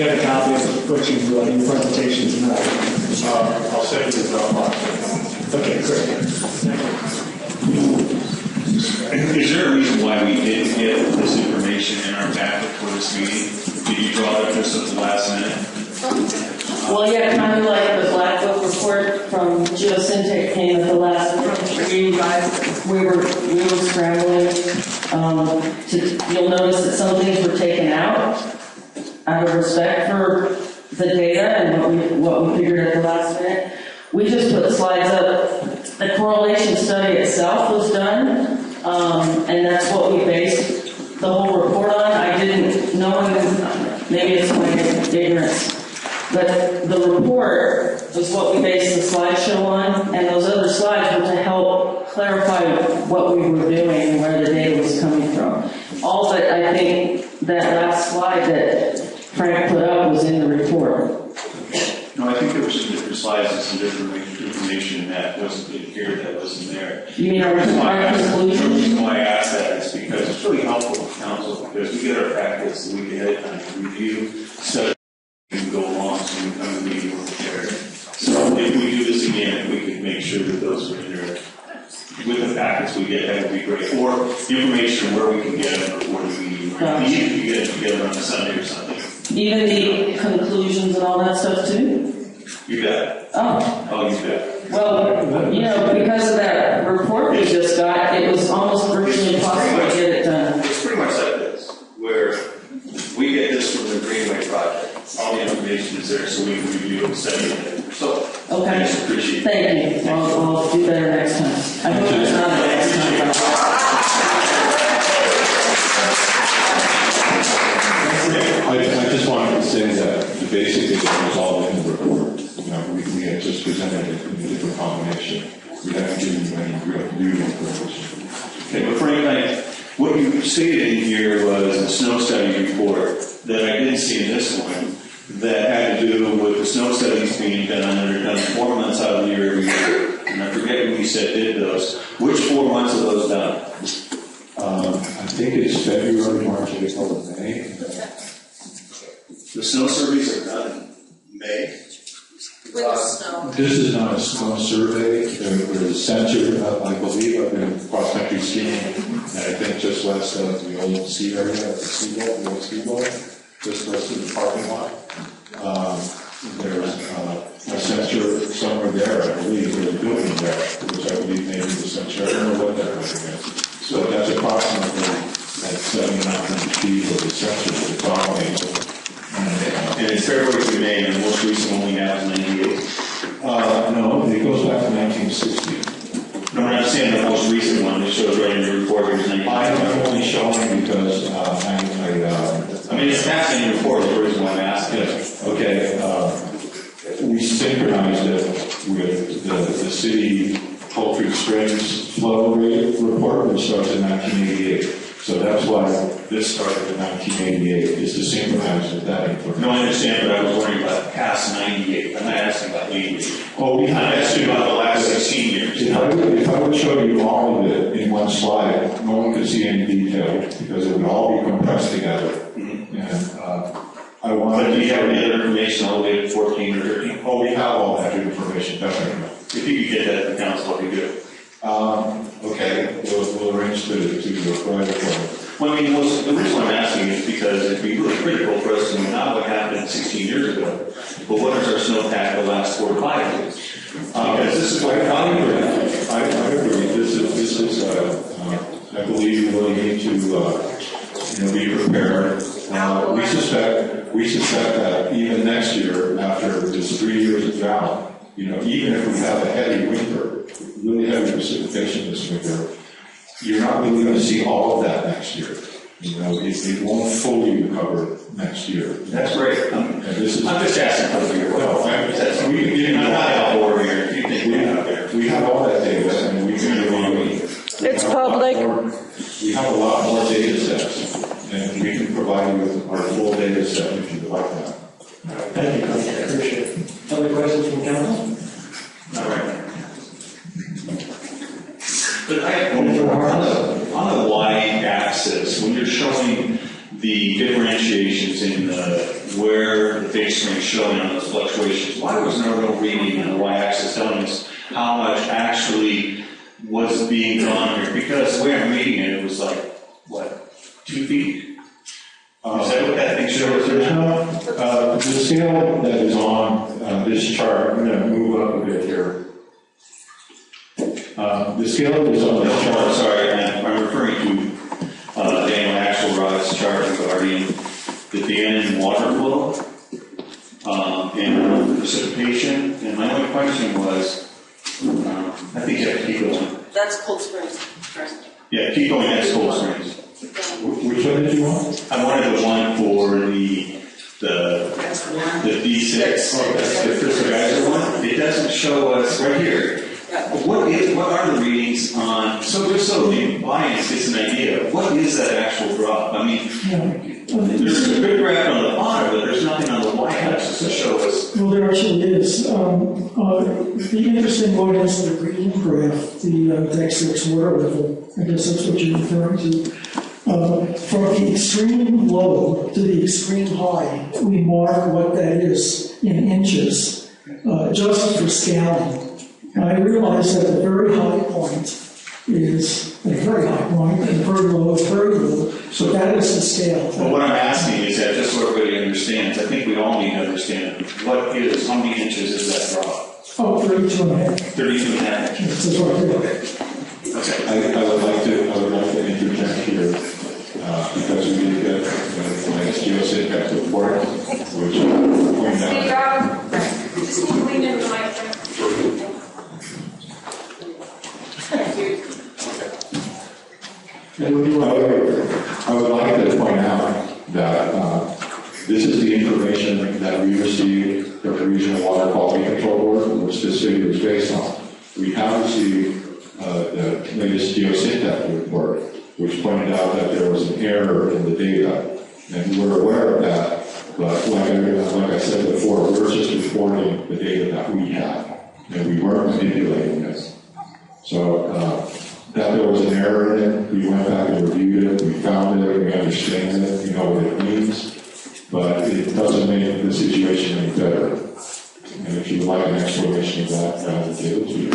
get a copy of what you do in your presentation tonight. I'll send you the Dropbox. Okay, great. Is there a reason why we didn't get this information in our packet for this meeting? Did you draw it just at the last minute? Well, yeah, kind of like the Black Book report from Geosyntec came at the last minute. We were scrambling. You'll notice that some things were taken out of respect for the data and what we figured at the last minute. We just put slides up. The correlation study itself was done, and that's what we based the whole report on. I didn't know, maybe it's my ignorance, but the report was what we based the slideshow on, and those other slides were to help clarify what we were doing and where the data was coming from. All that I think that last slide that Frank put up was in the report. No, I think there were some different slides and some different information that wasn't in here that wasn't there. You mean our conclusion? The reason why I asked that is because it's really helpful to council, because we get our packets the week ahead of time to review, study, and go along, so we come to the meeting with prepared. So if we do this again, if we could make sure that those are in there with the packets we get, that would be great. Or information where we can get them before the meeting. Or if you can get it together on a Sunday or something. Even the conclusions and all that stuff too? You got it. Oh, You got it. well, you know, because of that report we just got, it was almost virtually impossible to get it done. It's pretty much like this, where we get this from the Greenway project. All the information is there, so we can review and study it. So, Okay. I just appreciate it. Thank you. I'll do better next time. I hope it's not the next time. I just wanted to say that the basic thing was all in the report. You know, we had just presented it in a different combination. We haven't given you any real new information. Okay, but Frank, what you stated in here was a snow study report that I didn't see in this one that had to do with the snow studies being done and they're done 4 months out of the year every year. And I forget who you said did those. Which 4 months are those done? I think it's February, March, April, and May. The snow surveys are done in May. With the snow. This is not a snow survey. There's a sensor, I believe. I've been cross-country skiing, and I think just west of the old sea area, the old ski bowl, just west of the parking lot. There's a sensor somewhere there, I believe, there's a building there, which I believe maybe the sensor, I don't know what that building is. So that's approximately at 7,900 feet of the sensor that it's on. And it's February to May, and the most recent one we have is 98. No, it goes back to 1960. No, we're not saying the most recent one. It shows right in the report here is 98. I'm only showing because I mean, it's past in the report, the reason why I'm asking. Okay, we synchronized it with the city poultry springs flow rate report, which starts in 1988. So that's why this started in 1988, is to synchronize with that information. No, I understand, but I was wondering about past 98. I'm not asking about 88. Oh, I'm asking about the last 16 years. If I would show you all of it in one slide, no one could see any detail because it would all be compressed together. Mm-hmm. And I wanted But do to you have show any you. other information all the way to 14 or 13? Oh, we have all that information, definitely. If you could get that to the council, that'd be good. Okay, we'll arrange to provide it for Well, I mean, the reason I'm asking is because it'd be really critical for us to know not what happened 16 years ago, but what is our snowpack the last 4 to 5 years? Because this is what I agree. This is. I believe you really need to, be prepared. We suspect that even next year, after this 3 years of drought, even if we have a heavy winter, really heavy precipitation this winter, you're not really going to see all of that next year. It won't fully recover next year. That's great. I'm just asking for your No, I'm not out over here. You think we're out there? we have all that data, and we can It's public. We have a lot more data sets, and we can provide you with our full data set if you'd like that. Thank you, Coach. I appreciate it. Other questions from council? All right. But I have on the Y-axis, when you're showing the differentiations in the where the base is showing on those fluctuations, why was there no reading on the y-axis telling us how much actually was being drawn here? Because the way I'm reading it, it was like, what, 2 feet? Is that what that thing shows? There's no, the scale that is on this chart, I'm going to move up a bit here. The scale that is on this No, I'm chart, sorry, I'm referring to Daniel Axelrod's chart regarding the dam and water flow and precipitation. And my only question was, I think you have to keep going. That's Cold Springs. First. Yeah, keep going, that's Cold Springs. which one did you want? I wanted the one for the D6. Oh, that's the crystal Geyser one. It doesn't show us right here. What are the readings on, so just so the audience gets an idea, what is that actual drop? I mean, there's a good graph on the bottom, but there's nothing on the y-axis to show us. Well, there actually is. The interesting one is the green graph, the deck 6 water level. I guess that's what you're referring to. From the extreme low to the extreme high, we mark what that is in inches, just for scaling. And I realize that the very high point is a very high point, and the very low is very low. So that is the scale. Well, what I'm asking is that just so everybody understands, I think we all need to understand how many inches is that drop? Oh, 32 and a half. 32 and a half. That's right there. Okay. I would like to interject here, because we did get the next geosyntax report, which pointed out. Just keep leaning in the microphone. I would like to point out that this is the information that we received from the Regional Water Quality Control Board, which this figure is based on. We have received the latest geosyntax report, which pointed out that there was an error in the data, and we're aware of that. But like I said before, we're just reporting the data that we have, and we weren't manipulating this. So that there was an error in it, we went back and reviewed it, we found it, we understand it, we know what it means, but it doesn't make the situation any better. And if you would like an explanation of that, I will give it to you.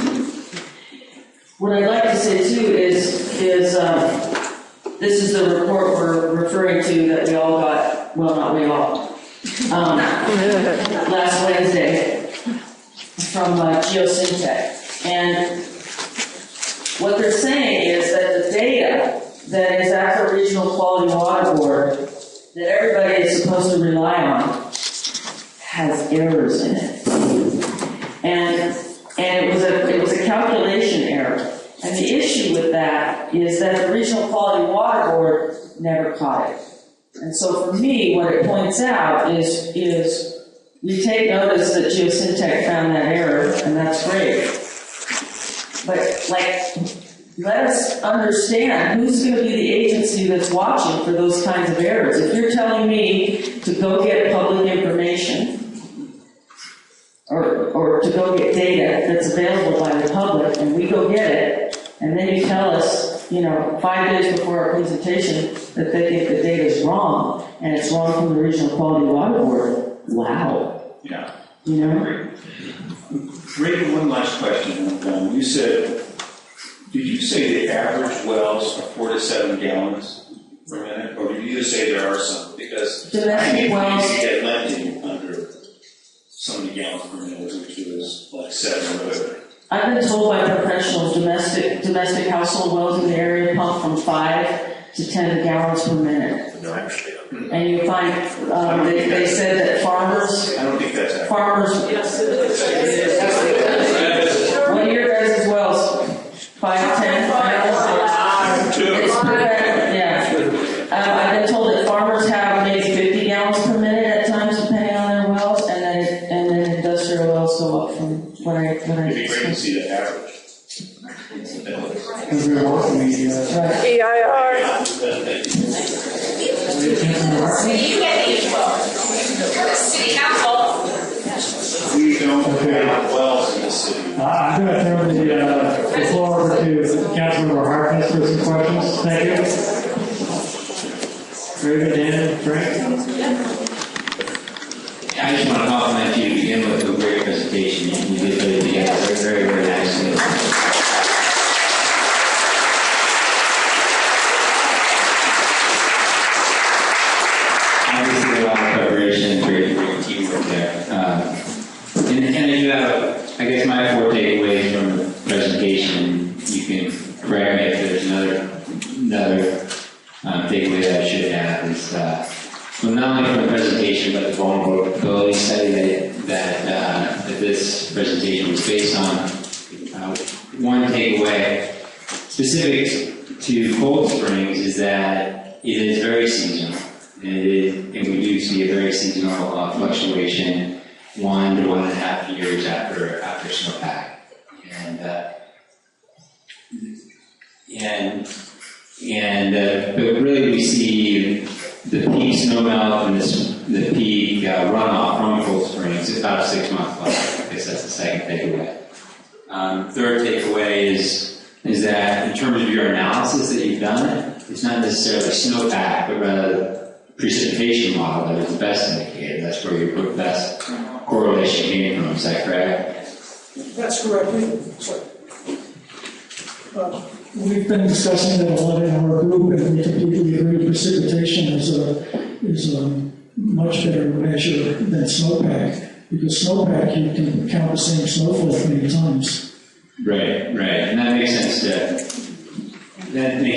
What I'd like to say too is this is the report we're referring to that we all got, well, not we all, last Wednesday from Geosyntec. And what they're saying is that the data that is at the Regional Quality Water Board that everybody is supposed to rely on has errors in it. And it was a calculation error. And the issue with that is that the Regional Quality Water Board never caught it. And so for me, what it points out is we take notice that Geosyntec found that error, and that's great. But, let us understand who's going to be the agency that's watching for those kinds of errors. If you're telling me to go get public information or to go get data that's available by the public, and we go get it, and then you tell us, 5 days before our presentation that they think the data is wrong, and it's wrong from the Regional Quality Water Board, wow. Yeah. Ray, one last question. You said, did you say the average wells are 4 to 7 gallons per minute, or did you just say there are some? Because domestic wells get lending under so many gallons per minute, which was like 7 or whatever. I've been told by professionals domestic household wells in the area pump from 5 to 10 gallons per minute. And you find they said that farmers. I don't think that's accurate. Farmers. What are your guys' wells? 5, 10? Yeah. I've been told that farmers have maybe 50 gallons per minute at times, depending on their wells, and then industrial wells go up from when I. It'd be great to see the average. EIR. City Council. We don't have wells in the city. I'm going to turn the floor over to Councilmember Harkness for some questions. Thank you. Very good, Dan. Frank? this presentation was based on. One takeaway specific to Cold Springs is that it is very seasonal. And we do see a very seasonal fluctuation 1 to 1.5 years after snowpack. But really we see the peak snowmelt and the peak runoff from Cold Springs about a 6-month lag. I guess that's the second takeaway. Third takeaway is that in terms of your analysis that you've done, it's not necessarily snowpack, but rather precipitation model that is the best indicator. That's where your best correlation came from. Is that correct? That's correct. We've been discussing that a lot in our group, and we completely agree precipitation is a much better measure than snowpack, because snowpack you can count the same snowflake many times. Right, and that makes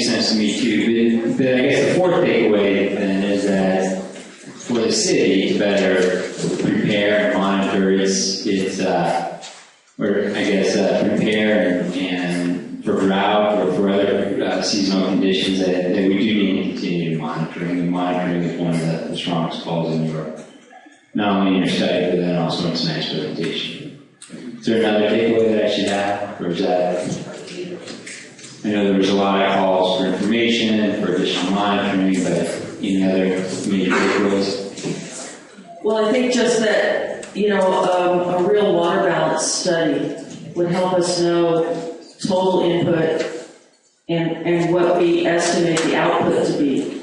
sense to me too. But I guess the fourth takeaway then is that for the city to better prepare and monitor prepare and for drought or for other seasonal conditions that we do need to continue monitoring. And monitoring is one of the strongest calls in your, not only in your study, but then also in tonight's presentation. Is there another takeaway that I should have, or is that? I know there was a lot of calls for information and for additional monitoring, but any other major takeaways? Well, I think just that, a real water balance study would help us know total input and what we estimate the output to be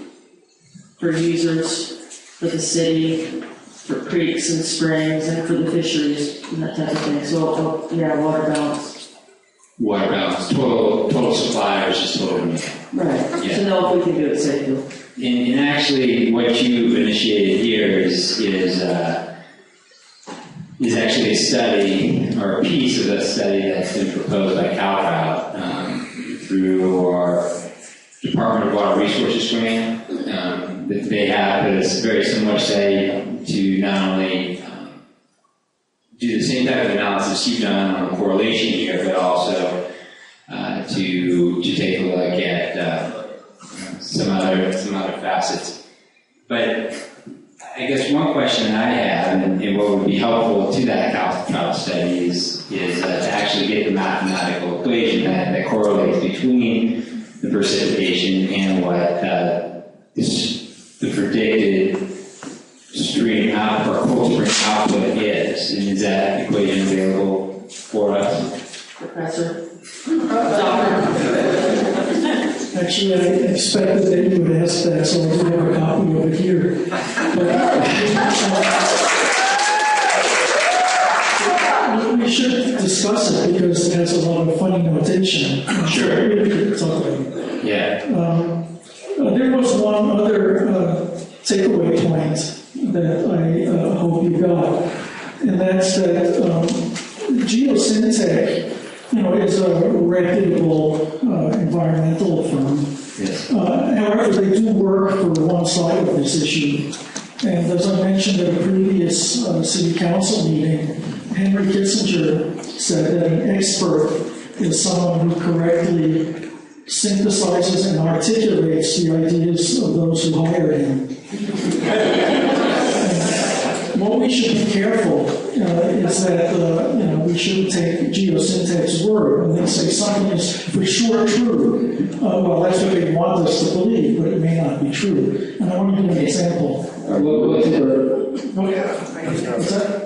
for users, for the city, for creeks and springs, and for the fisheries and that type of thing. So, water balance. Water balance, total supply versus total demand. Right, Yeah. to know if we can do it safely. And actually, what you initiated here is actually a study, or a piece of a study that's been proposed by CalCrowd through our Department of Water Resources grant. That they have a very similar study to not only do the same type of analysis you've done on the correlation here, but also to take a look at some other facets. But I guess one question that I have, and what would be helpful to that CalCrowd study is to actually get the mathematical equation that correlates between the precipitation and what the predicted stream out or cold spring output is. And is that equation available for us? Professor? Actually, I expected that you would ask that, so I do have a copy of it here. But we should discuss it because it has a lot of funny notation. Sure. We could talk about it. Yeah. There was one other takeaway point that I hope you got, and that's that Geosyntec, is a reputable environmental firm. Yes. However, they do work for one side of this issue. And as I mentioned at a previous city council meeting, Henry Kissinger said that an expert is someone who correctly synthesizes and articulates the ideas of those who hire him. What we should be careful is that we shouldn't take Geosyntec's word. When they say something is for sure true, well, that's what they want us to believe, but it may not be true. And I want to give an example. What's the What's that?